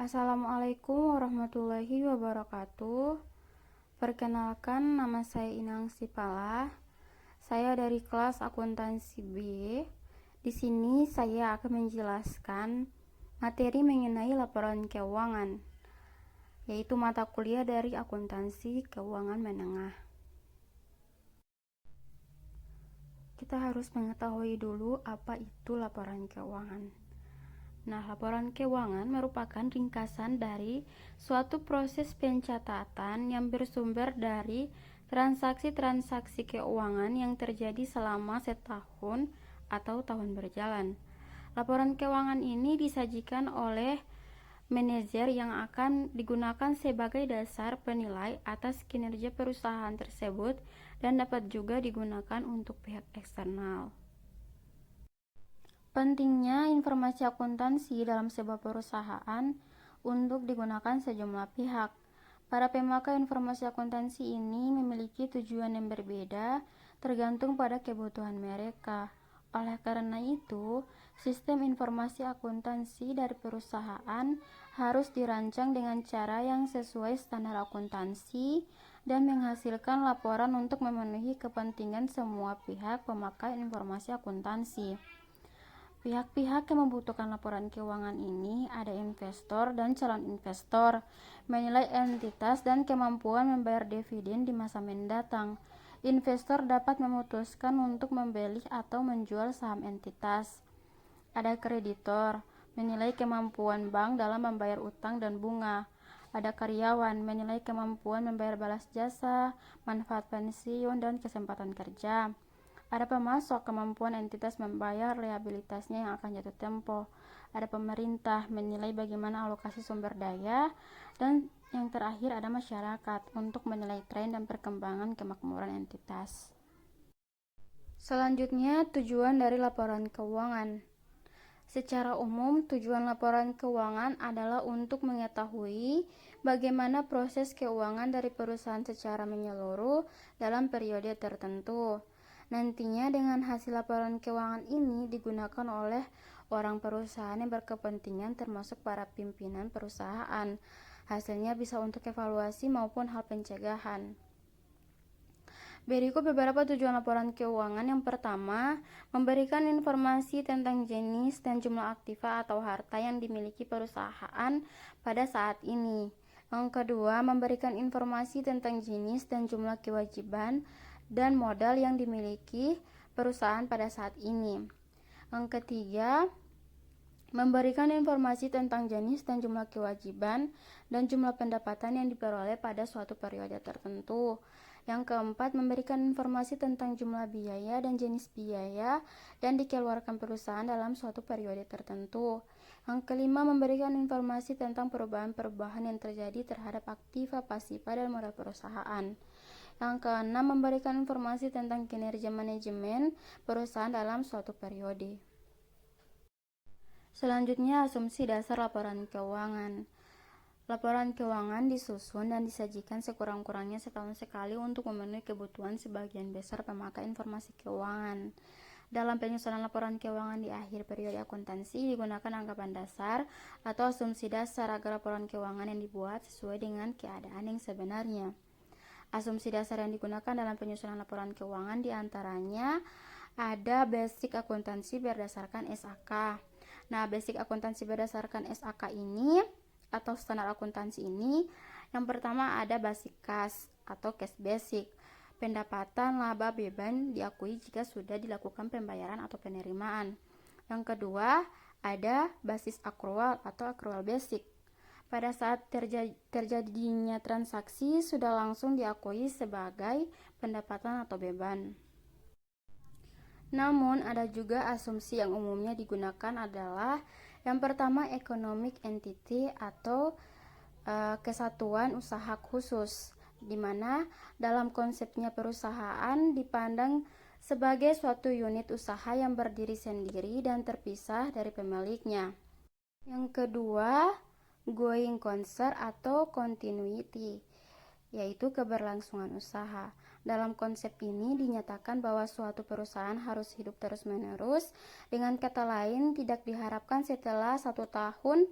Assalamualaikum warahmatullahi wabarakatuh. Perkenalkan, nama saya Inang Sipala. Saya dari kelas akuntansi B. Di sini saya akan menjelaskan materi mengenai laporan keuangan, yaitu mata kuliah dari akuntansi keuangan menengah. Kita harus mengetahui dulu apa itu laporan keuangan. Nah, laporan keuangan merupakan ringkasan dari suatu proses pencatatan yang bersumber dari transaksi-transaksi keuangan yang terjadi selama setahun atau tahun berjalan. Laporan keuangan ini disajikan oleh manajer yang akan digunakan sebagai dasar penilai atas kinerja perusahaan tersebut dan dapat juga digunakan untuk pihak eksternal. Pentingnya informasi akuntansi dalam sebuah perusahaan untuk digunakan sejumlah pihak. Para pemakai informasi akuntansi ini memiliki tujuan yang berbeda tergantung pada kebutuhan mereka. Oleh karena itu, sistem informasi akuntansi dari perusahaan harus dirancang dengan cara yang sesuai standar akuntansi dan menghasilkan laporan untuk memenuhi kepentingan semua pihak pemakai informasi akuntansi. Pihak-pihak yang membutuhkan laporan keuangan ini ada investor dan calon investor, menilai entitas dan kemampuan membayar dividen di masa mendatang. Investor dapat memutuskan untuk membeli atau menjual saham entitas. Ada kreditor, menilai kemampuan bank dalam membayar utang dan bunga. Ada karyawan, menilai kemampuan membayar balas jasa, manfaat pensiun, dan kesempatan kerja. Ada pemasok, kemampuan entitas membayar liabilitasnya yang akan jatuh tempo. Ada pemerintah, menilai bagaimana alokasi sumber daya. Dan yang terakhir ada masyarakat, untuk menilai tren dan perkembangan kemakmuran entitas. Selanjutnya, tujuan dari laporan keuangan. Secara umum, tujuan laporan keuangan adalah untuk mengetahui bagaimana proses keuangan dari perusahaan secara menyeluruh dalam periode tertentu. Nantinya dengan hasil laporan keuangan ini digunakan oleh orang perusahaan yang berkepentingan termasuk para pimpinan perusahaan. Hasilnya bisa untuk evaluasi maupun hal pencegahan. Berikut beberapa tujuan laporan keuangan. Yang pertama, memberikan informasi tentang jenis dan jumlah aktiva atau harta yang dimiliki perusahaan pada saat ini. Yang kedua, memberikan informasi tentang jenis dan jumlah kewajiban dan modal yang dimiliki perusahaan pada saat ini. Yang ketiga, memberikan informasi tentang jenis dan jumlah kewajiban dan jumlah pendapatan yang diperoleh pada suatu periode tertentu. Yang keempat, memberikan informasi tentang jumlah biaya dan jenis biaya yang dikeluarkan perusahaan dalam suatu periode tertentu. Yang kelima, memberikan informasi tentang perubahan-perubahan yang terjadi terhadap aktiva, pasiva, dan modal perusahaan. Yang keenam, memberikan informasi tentang kinerja manajemen perusahaan dalam suatu periode. Selanjutnya, asumsi dasar laporan keuangan. Laporan keuangan disusun dan disajikan sekurang-kurangnya setahun sekali untuk memenuhi kebutuhan sebagian besar pemakai informasi keuangan. Dalam penyusunan laporan keuangan di akhir periode akuntansi digunakan anggapan dasar atau asumsi dasar agar laporan keuangan yang dibuat sesuai dengan keadaan yang sebenarnya. Asumsi dasar yang digunakan dalam penyusunan laporan keuangan diantaranya ada basic akuntansi berdasarkan SAK. Nah, basic akuntansi berdasarkan SAK ini atau standar akuntansi ini, yang pertama ada basic cash atau cash basic. Pendapatan, laba, beban diakui jika sudah dilakukan pembayaran atau penerimaan. Yang kedua, ada basis accrual atau accrual basic. Pada saat terjadinya transaksi sudah langsung diakui sebagai pendapatan atau beban. Namun ada juga asumsi yang umumnya digunakan adalah yang pertama economic entity atau kesatuan usaha khusus, di mana dalam konsepnya perusahaan dipandang sebagai suatu unit usaha yang berdiri sendiri dan terpisah dari pemiliknya. Yang kedua, going concern atau continuity, yaitu keberlangsungan usaha. Dalam konsep ini dinyatakan bahwa suatu perusahaan harus hidup terus-menerus. Dengan kata lain, tidak diharapkan setelah 1 tahun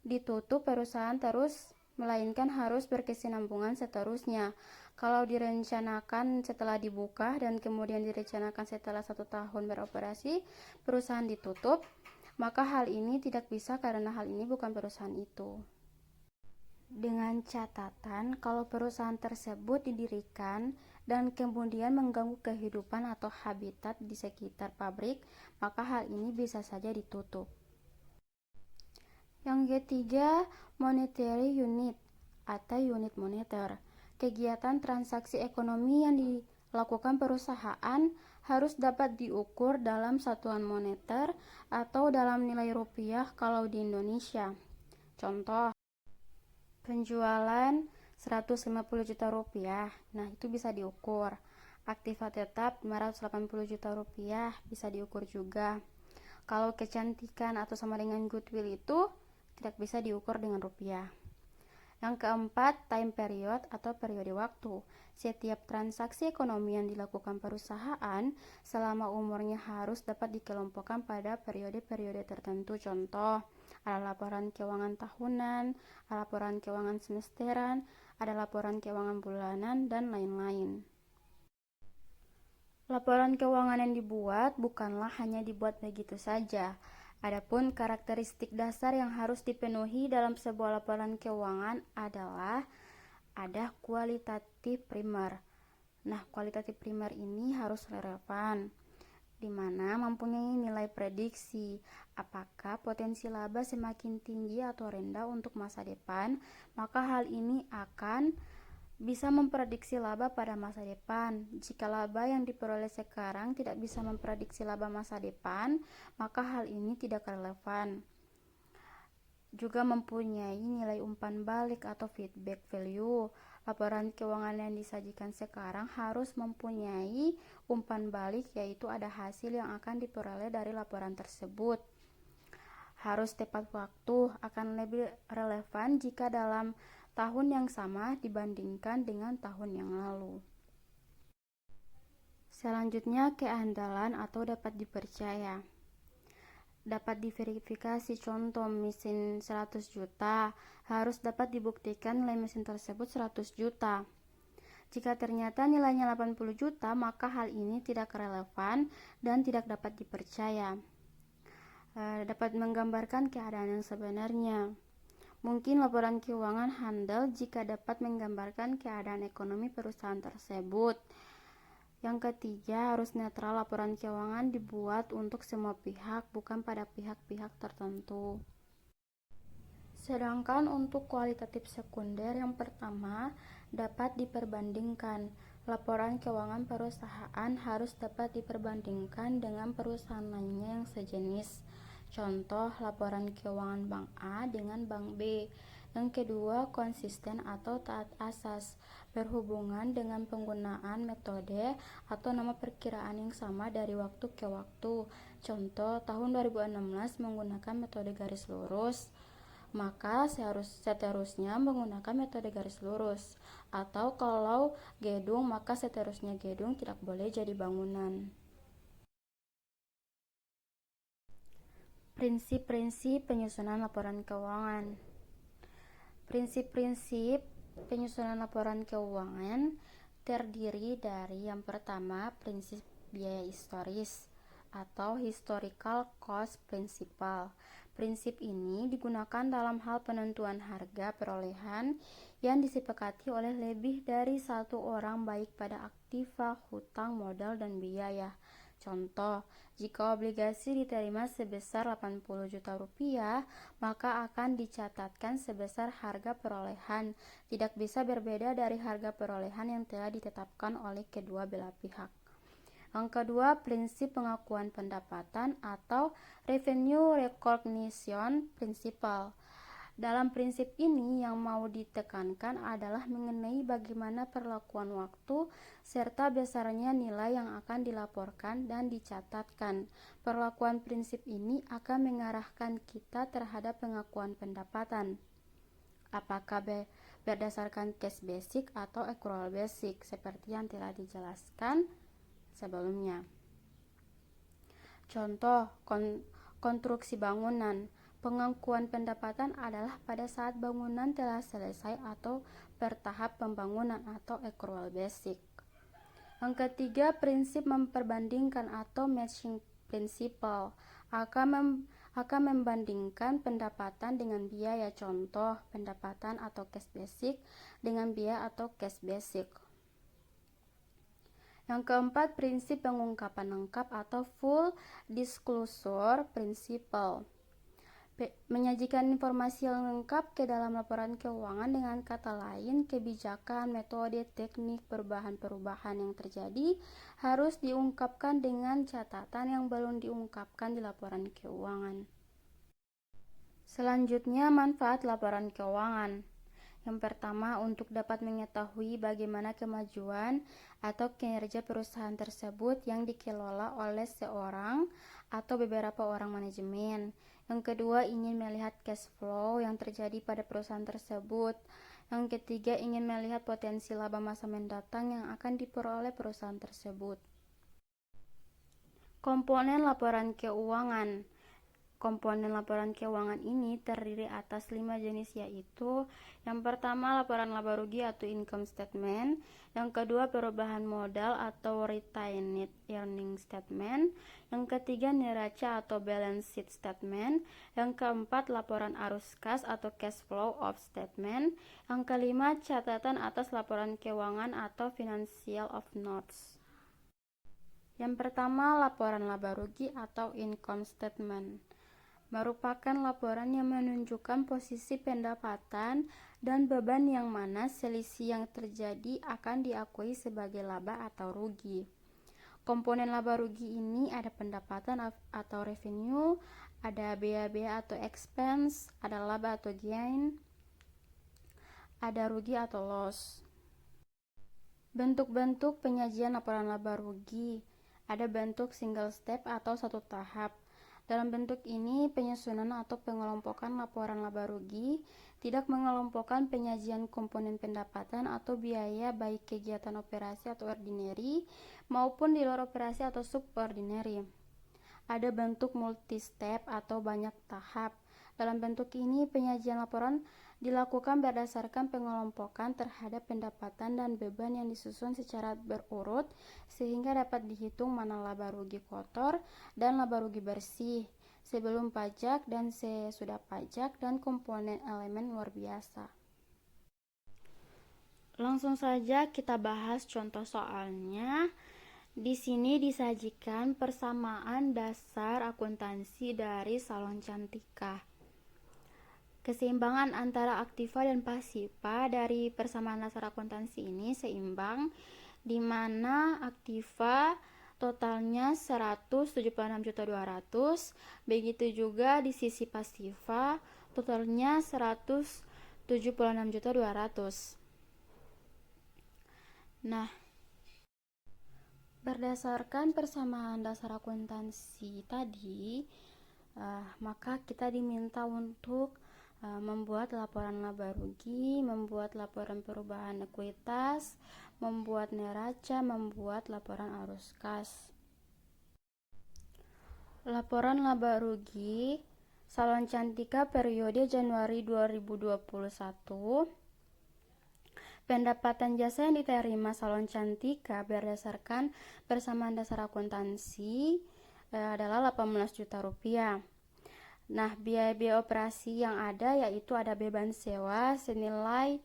ditutup perusahaan terus, melainkan harus berkesinambungan seterusnya. Kalau direncanakan setelah dibuka dan kemudian direncanakan setelah 1 tahun beroperasi, perusahaan ditutup, maka hal ini tidak bisa karena hal ini bukan perusahaan itu. Dengan catatan, kalau perusahaan tersebut didirikan dan kemudian mengganggu kehidupan atau habitat di sekitar pabrik, maka hal ini bisa saja ditutup. Yang ketiga, monetary unit atau unit moneter. Kegiatan transaksi ekonomi yang dilakukan perusahaan harus dapat diukur dalam satuan moneter atau dalam nilai rupiah kalau di Indonesia. Contoh, penjualan 150 juta rupiah, nah itu bisa diukur. Aktiva tetap 580 juta rupiah bisa diukur juga. Kalau kecantikan atau sama dengan goodwill itu tidak bisa diukur dengan rupiah. Yang keempat, time period atau periode waktu. Setiap transaksi ekonomi yang dilakukan perusahaan selama umurnya harus dapat dikelompokkan pada periode-periode tertentu. Contoh, ada laporan keuangan tahunan, ada laporan keuangan semesteran, ada laporan keuangan bulanan, dan lain-lain. Laporan keuangan yang dibuat bukanlah hanya dibuat begitu saja. Adapun karakteristik dasar yang harus dipenuhi dalam sebuah laporan keuangan adalah ada kualitatif primer. Nah, kualitatif primer ini harus relevan, di mana mempunyai nilai prediksi apakah potensi laba semakin tinggi atau rendah untuk masa depan, maka hal ini akan bisa memprediksi laba pada masa depan. Jika laba yang diperoleh sekarang tidak bisa memprediksi laba masa depan, maka hal ini tidak relevan. Juga mempunyai nilai umpan balik atau feedback value. Laporan keuangan yang disajikan sekarang harus mempunyai umpan balik, yaitu ada hasil yang akan diperoleh dari laporan tersebut. Harus tepat waktu, akan lebih relevan jika dalam tahun yang sama dibandingkan dengan tahun yang lalu. Selanjutnya, keandalan atau dapat dipercaya. Dapat diverifikasi, contoh mesin 100 juta, harus dapat dibuktikan nilai mesin tersebut 100 juta. Jika ternyata nilainya 80 juta, maka hal ini tidak relevan dan tidak dapat dipercaya. Dapat menggambarkan keadaan yang sebenarnya. Mungkin laporan keuangan handal jika dapat menggambarkan keadaan ekonomi perusahaan tersebut. Yang ketiga, harus netral. Laporan keuangan dibuat untuk semua pihak, bukan pada pihak-pihak tertentu. Sedangkan untuk kualitatif sekunder, yang pertama, dapat diperbandingkan. Laporan keuangan perusahaan harus dapat diperbandingkan dengan perusahaan lainnya yang sejenis. Contoh, laporan keuangan Bank A dengan Bank B. Yang kedua, konsisten atau taat asas, berhubungan dengan penggunaan metode atau nama perkiraan yang sama dari waktu ke waktu. Contoh, tahun 2016 menggunakan metode garis lurus, maka seterusnya menggunakan metode garis lurus. Atau kalau gedung, maka seterusnya gedung tidak boleh jadi bangunan. Prinsip-prinsip penyusunan laporan keuangan. Prinsip-prinsip penyusunan laporan keuangan terdiri dari yang pertama, prinsip biaya historis atau historical cost principle. Prinsip ini digunakan dalam hal penentuan harga perolehan yang disepakati oleh lebih dari satu orang baik pada aktiva, hutang, modal, dan biaya. Contoh, jika obligasi diterima sebesar 80 juta rupiah, maka akan dicatatkan sebesar harga perolehan, tidak bisa berbeda dari harga perolehan yang telah ditetapkan oleh kedua belah pihak. Yang kedua, prinsip pengakuan pendapatan atau revenue recognition principle. Dalam prinsip ini yang mau ditekankan adalah mengenai bagaimana perlakuan waktu serta besarnya nilai yang akan dilaporkan dan dicatatkan. Perlakuan prinsip ini akan mengarahkan kita terhadap pengakuan pendapatan. Apakah berdasarkan cash basic atau accrual basic seperti yang telah dijelaskan sebelumnya. Contoh, konstruksi bangunan. Pengakuan pendapatan adalah pada saat bangunan telah selesai atau bertahap pembangunan atau accrual basic. Yang ketiga, prinsip memperbandingkan atau matching principle akan membandingkan pendapatan dengan biaya, contoh pendapatan atau cash basic dengan biaya atau cash basic. Yang keempat, prinsip pengungkapan lengkap atau full disclosure principle. Menyajikan informasi yang lengkap ke dalam laporan keuangan, dengan kata lain, kebijakan, metode, teknik, perubahan-perubahan yang terjadi harus diungkapkan dengan catatan yang belum diungkapkan di laporan keuangan. Selanjutnya, manfaat laporan keuangan. Yang pertama, untuk dapat mengetahui bagaimana kemajuan atau kinerja perusahaan tersebut yang dikelola oleh seorang atau beberapa orang manajemen. Yang kedua, ingin melihat cash flow yang terjadi pada perusahaan tersebut. Yang ketiga, ingin melihat potensi laba masa mendatang yang akan diperoleh perusahaan tersebut. Komponen laporan keuangan. Komponen laporan keuangan ini terdiri atas 5 jenis, yaitu yang pertama, laporan laba rugi atau income statement. Yang kedua, perubahan modal atau retained earning statement. Yang ketiga, neraca atau balance sheet statement. Yang keempat, laporan arus kas atau cash flow of statement. Yang kelima, catatan atas laporan keuangan atau financial of notes. Yang pertama, laporan laba rugi atau income statement merupakan laporan yang menunjukkan posisi pendapatan dan beban yang mana selisih yang terjadi akan diakui sebagai laba atau rugi. Komponen laba rugi ini ada pendapatan atau revenue, ada biaya atau expense, ada laba atau gain, ada rugi atau loss. Bentuk-bentuk penyajian laporan laba rugi. Ada bentuk single step atau satu tahap. Dalam bentuk ini, penyusunan atau pengelompokan laporan laba rugi tidak mengelompokkan penyajian komponen pendapatan atau biaya baik kegiatan operasi atau ordinary maupun di luar operasi atau subordinary. Ada bentuk multi-step atau banyak tahap. Dalam bentuk ini, penyajian laporan dilakukan berdasarkan pengelompokan terhadap pendapatan dan beban yang disusun secara berurut sehingga dapat dihitung mana laba rugi kotor dan laba rugi bersih, sebelum pajak dan sesudah pajak, dan komponen elemen luar biasa. Langsung saja kita bahas contoh soalnya. Di sini disajikan persamaan dasar akuntansi dari Salon Cantika. Keseimbangan antara aktiva dan pasiva dari persamaan dasar akuntansi ini seimbang, di mana aktiva totalnya 176.200.000, begitu juga di sisi pasiva totalnya 176.200.000. Nah, berdasarkan persamaan dasar akuntansi tadi, maka kita diminta untuk membuat laporan laba rugi, membuat laporan perubahan ekuitas, membuat neraca, membuat laporan arus kas. Laporan laba rugi Salon Cantika periode Januari 2021. Pendapatan jasa yang diterima Salon Cantika berdasarkan persamaan dasar akuntansi adalah 18 juta rupiah. Nah, biaya-biaya operasi yang ada yaitu ada beban sewa senilai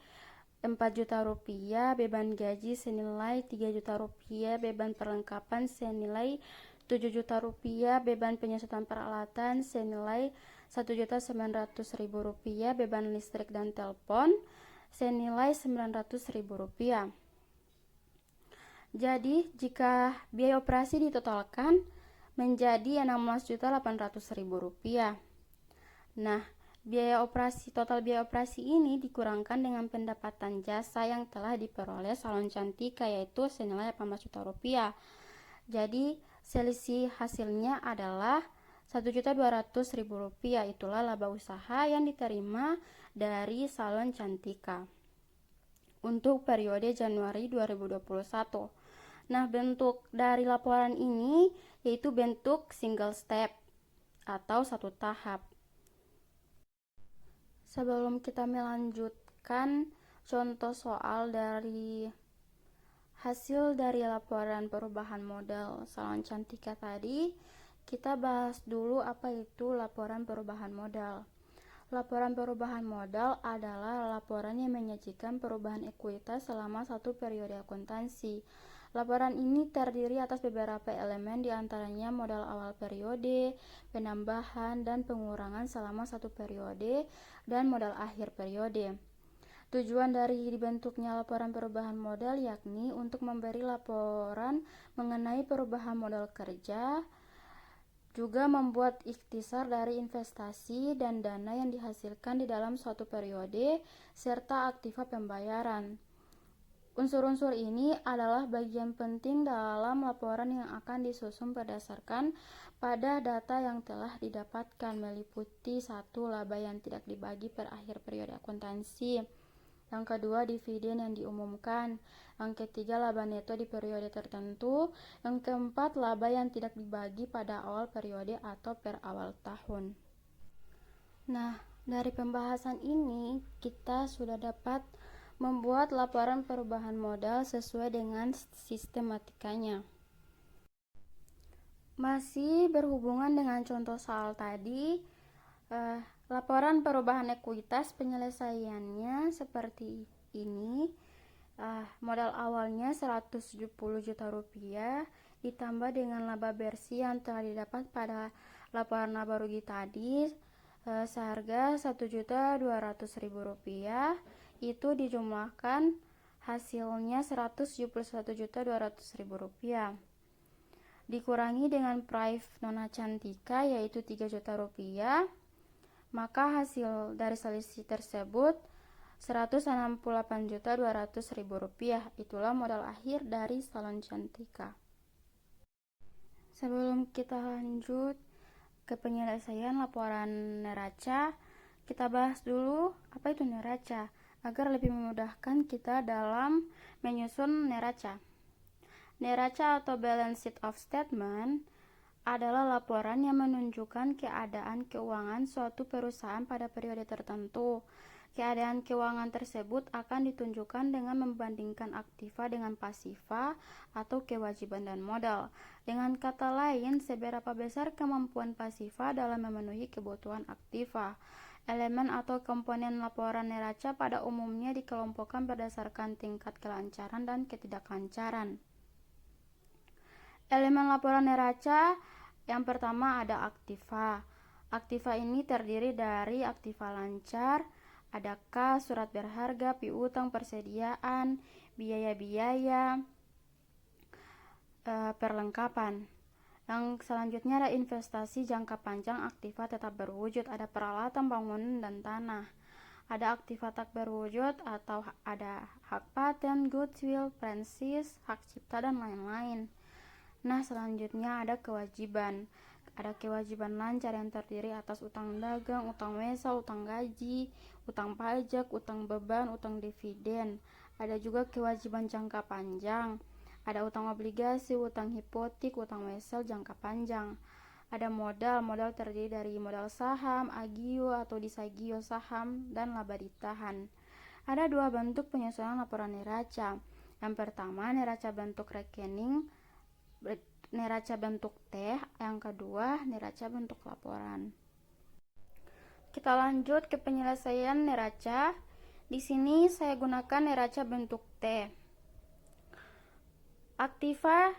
4 juta rupiah, beban gaji senilai 3 juta rupiah, beban perlengkapan senilai 7 juta rupiah, beban penyusutan peralatan senilai 1.900.000 rupiah, beban listrik dan telepon senilai 900.000 rupiah. Jadi, jika biaya operasi ditotalkan menjadi 16.800.000 rupiah. Nah, total biaya operasi ini dikurangkan dengan pendapatan jasa yang telah diperoleh Salon Cantika yaitu senilai 18 juta rupiah. Jadi, selisih hasilnya adalah 1.200.000 rupiah. Itulah laba usaha yang diterima dari Salon Cantika untuk periode Januari 2021. Nah, bentuk dari laporan ini yaitu bentuk single step atau satu tahap. Sebelum kita melanjutkan contoh soal dari hasil dari laporan perubahan modal Salon Cantika tadi, kita bahas dulu apa itu laporan perubahan modal. Laporan perubahan modal adalah laporan yang menyajikan perubahan ekuitas selama satu periode akuntansi. Laporan ini terdiri atas beberapa elemen, diantaranya modal awal periode, penambahan dan pengurangan selama satu periode, dan modal akhir periode. Tujuan dari dibentuknya laporan perubahan modal yakni untuk memberi laporan mengenai perubahan modal kerja, juga membuat ikhtisar dari investasi dan dana yang dihasilkan di dalam suatu periode, serta aktiva pembayaran. Unsur-unsur ini adalah bagian penting dalam laporan yang akan disusun berdasarkan pada data yang telah didapatkan, meliputi 1. Laba yang tidak dibagi per akhir periode akuntansi. Yang kedua, dividen yang diumumkan. Yang ketiga, laba neto di periode tertentu. Yang keempat, laba yang tidak dibagi pada awal periode atau per awal tahun. Nah, dari pembahasan ini kita sudah dapat membuat laporan perubahan modal sesuai dengan sistematikanya. Masih berhubungan dengan contoh soal tadi, laporan perubahan ekuitas penyelesaiannya seperti ini. Modal awalnya 170 juta rupiah ditambah dengan laba bersih yang telah didapat pada laporan laba rugi tadi seharga 1.200.000 rupiah, itu dijumlahkan hasilnya 171.200.000 rupiah, dikurangi dengan price Nona Cantika yaitu 3 juta rupiah, maka hasil dari selisih tersebut 168.200.000 rupiah. Itulah modal akhir dari Salon Cantika. Sebelum kita lanjut ke penyelesaian laporan neraca, kita bahas dulu apa itu neraca agar lebih memudahkan kita dalam menyusun neraca. Neraca atau balance sheet of statement adalah laporan yang menunjukkan keadaan keuangan suatu perusahaan pada periode tertentu. Keadaan keuangan tersebut akan ditunjukkan dengan membandingkan aktiva dengan pasiva atau kewajiban dan modal. Dengan kata lain, seberapa besar kemampuan pasiva dalam memenuhi kebutuhan aktiva. Elemen atau komponen laporan neraca pada umumnya dikelompokkan berdasarkan tingkat kelancaran dan ketidaklancaran. Elemen laporan neraca yang pertama ada aktiva. Aktiva ini terdiri dari aktiva lancar, ada kas, surat berharga, piutang, persediaan, biaya-biaya, perlengkapan. Yang selanjutnya ada investasi jangka panjang, aktiva tetap berwujud, ada peralatan bangunan dan tanah. Ada aktiva tak berwujud atau ada hak paten, goodwill, franchise, hak cipta dan lain-lain. Nah, selanjutnya ada kewajiban. Ada kewajiban lancar yang terdiri atas utang dagang, utang wesel, utang gaji, utang pajak, utang beban, utang dividen. Ada juga kewajiban jangka panjang. Ada utang obligasi, utang hipotek, utang wesel jangka panjang. Ada modal terdiri dari modal saham, agio atau disagio saham, dan laba ditahan. Ada dua bentuk penyusunan laporan neraca. Yang pertama, neraca bentuk rekening, neraca bentuk teh, yang kedua neraca bentuk laporan. Kita lanjut ke penyelesaian neraca. Di sini saya gunakan neraca bentuk teh. Aktiva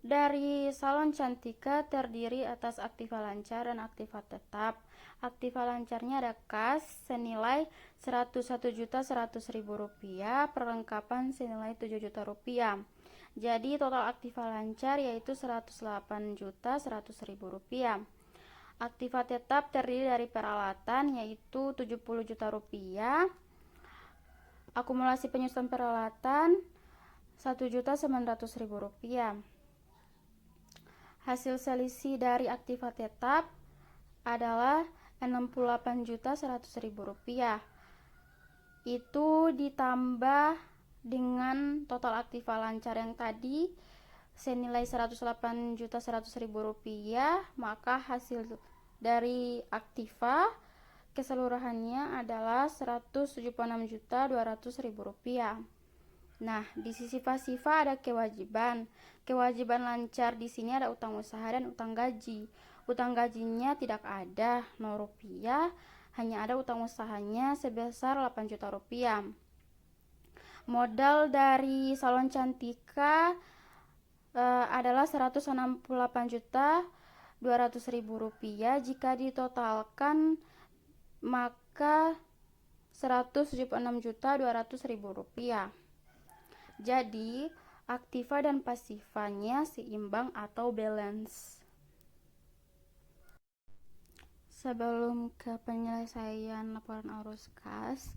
dari Salon Cantika terdiri atas aktiva lancar dan aktiva tetap. Aktiva lancarnya ada kas senilai 101.100.000 rupiah, perlengkapan senilai 7 juta rupiah. Jadi total aktiva lancar yaitu 108.100.000 rupiah. Aktiva tetap terdiri dari peralatan yaitu 70 juta rupiah. Akumulasi penyusunan peralatan 1.900.000 rupiah. Hasil selisih dari aktiva tetap adalah 68.100.000 rupiah. Itu ditambah dengan total aktiva lancar yang tadi senilai 108.100.000 rupiah, maka hasil dari aktiva keseluruhannya adalah Rp176.200.000. Nah, di sisi pasifa ada kewajiban. Kewajiban lancar di sini ada utang usaha dan utang gaji. Utang gajinya tidak ada, Rp0, hanya ada utang usahanya sebesar Rp8 juta. Modal dari salon Cantika adalah Rp168.200.000. Jika ditotalkan maka Rp176.200.000. Jadi, aktiva dan pasifanya seimbang atau balance. Sebelum ke penyelesaian laporan arus kas,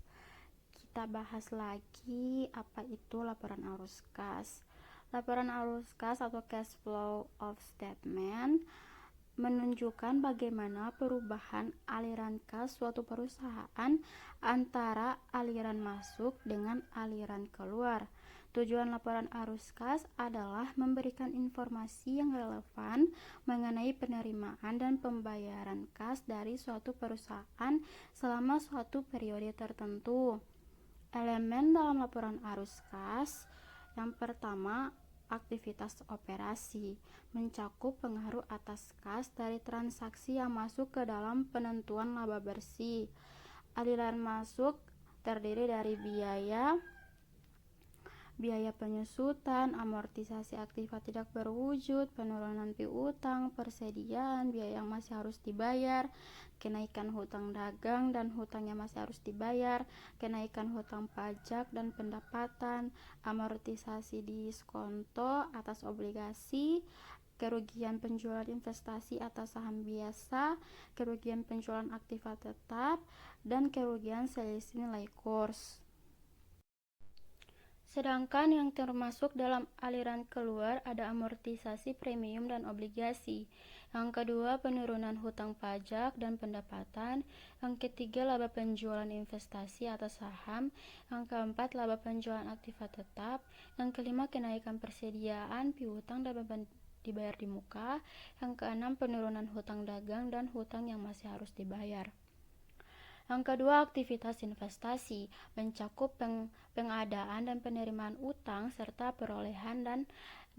kita bahas lagi apa itu laporan arus kas. Laporan arus kas atau cash flow of statement menunjukkan bagaimana perubahan aliran kas suatu perusahaan antara aliran masuk dengan aliran keluar. Tujuan laporan arus kas adalah memberikan informasi yang relevan mengenai penerimaan dan pembayaran kas dari suatu perusahaan selama suatu periode tertentu. Elemen dalam laporan arus kas yang pertama, aktivitas operasi, mencakup pengaruh atas kas dari transaksi yang masuk ke dalam penentuan laba bersih. Aliran masuk terdiri dari biaya penyusutan, amortisasi aktiva tidak berwujud, penurunan piutang, persediaan, biaya yang masih harus dibayar, kenaikan hutang dagang dan hutang yang masih harus dibayar, kenaikan hutang pajak dan pendapatan, amortisasi diskonto atas obligasi, kerugian penjualan investasi atas saham biasa, kerugian penjualan aktiva tetap, dan kerugian selisih nilai kurs. Sedangkan yang termasuk dalam aliran keluar ada amortisasi premium dan obligasi. Yang kedua, penurunan hutang pajak dan pendapatan. Yang ketiga, laba penjualan investasi atas saham. Yang keempat, laba penjualan aktiva tetap. Yang kelima, kenaikan persediaan piutang dan beban dibayar di muka. Yang keenam, penurunan hutang dagang dan hutang yang masih harus dibayar. Yang kedua, aktivitas investasi mencakup pengadaan dan penerimaan utang serta perolehan dan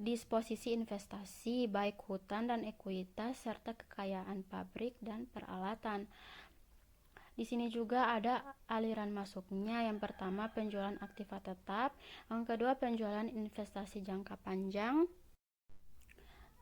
disposisi investasi, baik hutang dan ekuitas serta kekayaan pabrik dan peralatan. Di sini juga ada aliran masuknya. Yang pertama, penjualan aktiva tetap, yang kedua, penjualan investasi jangka panjang.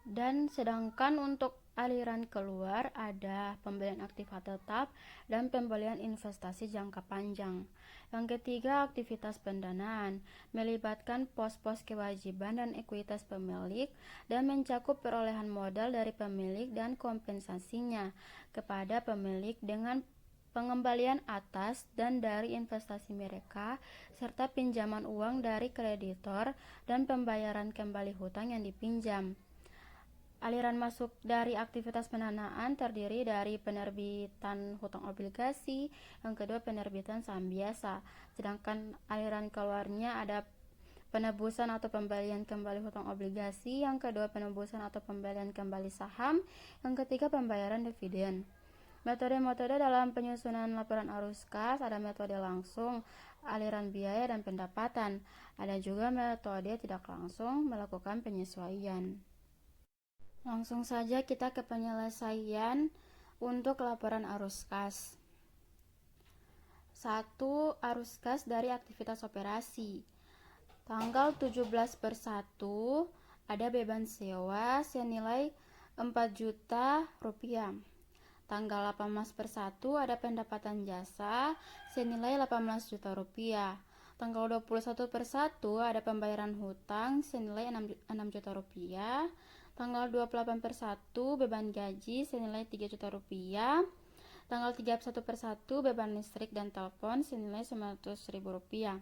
Dan sedangkan untuk aliran keluar ada pembelian aktiva tetap dan pembelian investasi jangka panjang. Yang ketiga, aktivitas pendanaan melibatkan pos-pos kewajiban dan ekuitas pemilik dan mencakup perolehan modal dari pemilik dan kompensasinya kepada pemilik dengan pengembalian atas dan dari investasi mereka serta pinjaman uang dari kreditor dan pembayaran kembali hutang yang dipinjam. Aliran masuk dari aktivitas pendanaan terdiri dari penerbitan hutang obligasi, yang kedua penerbitan saham biasa. Sedangkan aliran keluarnya ada penebusan atau pembelian kembali hutang obligasi, yang kedua penebusan atau pembelian kembali saham, yang ketiga pembayaran dividen. Metode-metode dalam penyusunan laporan arus kas ada metode langsung, aliran biaya dan pendapatan. Ada juga metode tidak langsung melakukan penyesuaian. Langsung saja kita ke penyelesaian untuk laporan arus kas. 1. Arus kas dari aktivitas operasi. Tanggal 17/1 ada beban sewa senilai Rp4.000.000. Tanggal 18/1 ada pendapatan jasa senilai Rp18.000.000. Tanggal 21/1 ada pembayaran hutang senilai Rp6.000.000. Tanggal 28/1 beban gaji senilai Rp3.000.000. Tanggal 31/1 beban listrik dan telepon senilai Rp900.000.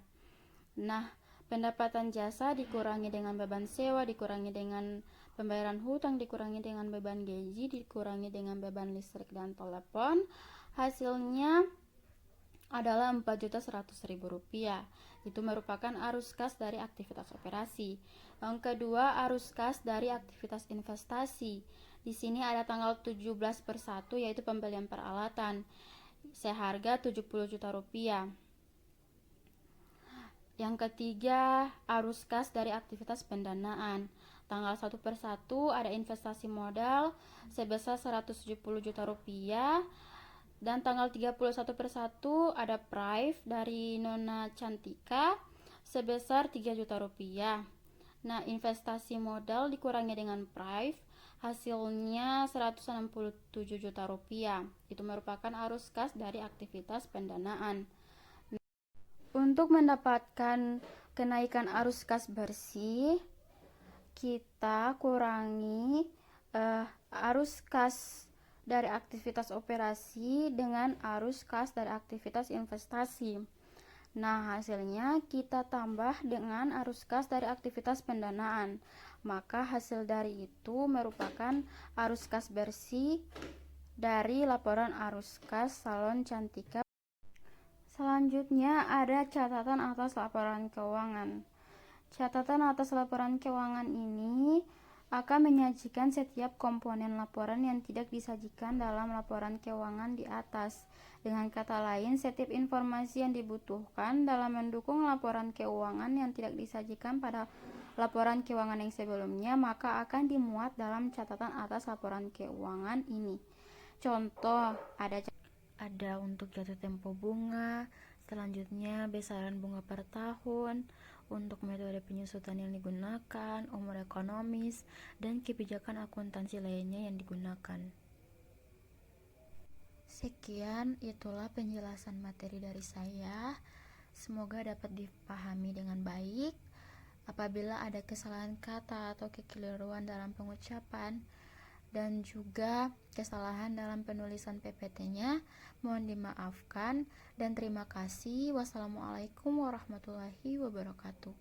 Nah, pendapatan jasa dikurangi dengan beban sewa, dikurangi dengan pembayaran hutang, dikurangi dengan beban gaji, dikurangi dengan beban listrik dan telepon. Hasilnya adalah Rp4.100.000. Itu merupakan arus kas dari aktivitas operasi. Yang kedua, arus kas dari aktivitas investasi. Di sini ada tanggal 17/1 yaitu pembelian peralatan. seharga 70 juta rupiah. Yang ketiga, arus kas dari aktivitas pendanaan. Tanggal 1/1 ada investasi modal sebesar 170 juta rupiah. Dan tanggal 31/1 ada prive dari Nona Cantika sebesar 3 juta rupiah. Nah, investasi modal dikurangi dengan prive, hasilnya 167 juta rupiah. Itu merupakan arus kas dari aktivitas pendanaan. Untuk mendapatkan kenaikan arus kas bersih, kita kurangi arus kas dari aktivitas operasi dengan arus kas dari aktivitas investasi. Nah, hasilnya kita tambah dengan arus kas dari aktivitas pendanaan. Maka hasil dari itu merupakan arus kas bersih dari laporan arus kas Salon Cantika. Selanjutnya ada catatan atas laporan keuangan. Catatan atas laporan keuangan ini akan menyajikan setiap komponen laporan yang tidak disajikan dalam laporan keuangan di atas. Dengan kata lain, setiap informasi yang dibutuhkan dalam mendukung laporan keuangan yang tidak disajikan pada laporan keuangan yang sebelumnya, maka akan dimuat dalam catatan atas laporan keuangan ini. Contoh, ada untuk jatuh tempo bunga, selanjutnya besaran bunga per tahun, untuk metode penyusutan yang digunakan, umur ekonomis, dan kebijakan akuntansi lainnya yang digunakan. Sekian, itulah penjelasan materi dari saya. Semoga dapat dipahami dengan baik. Apabila ada kesalahan kata atau kekeliruan dalam pengucapan dan juga kesalahan dalam penulisan PPT-nya, mohon dimaafkan dan terima kasih. Wassalamualaikum warahmatullahi wabarakatuh.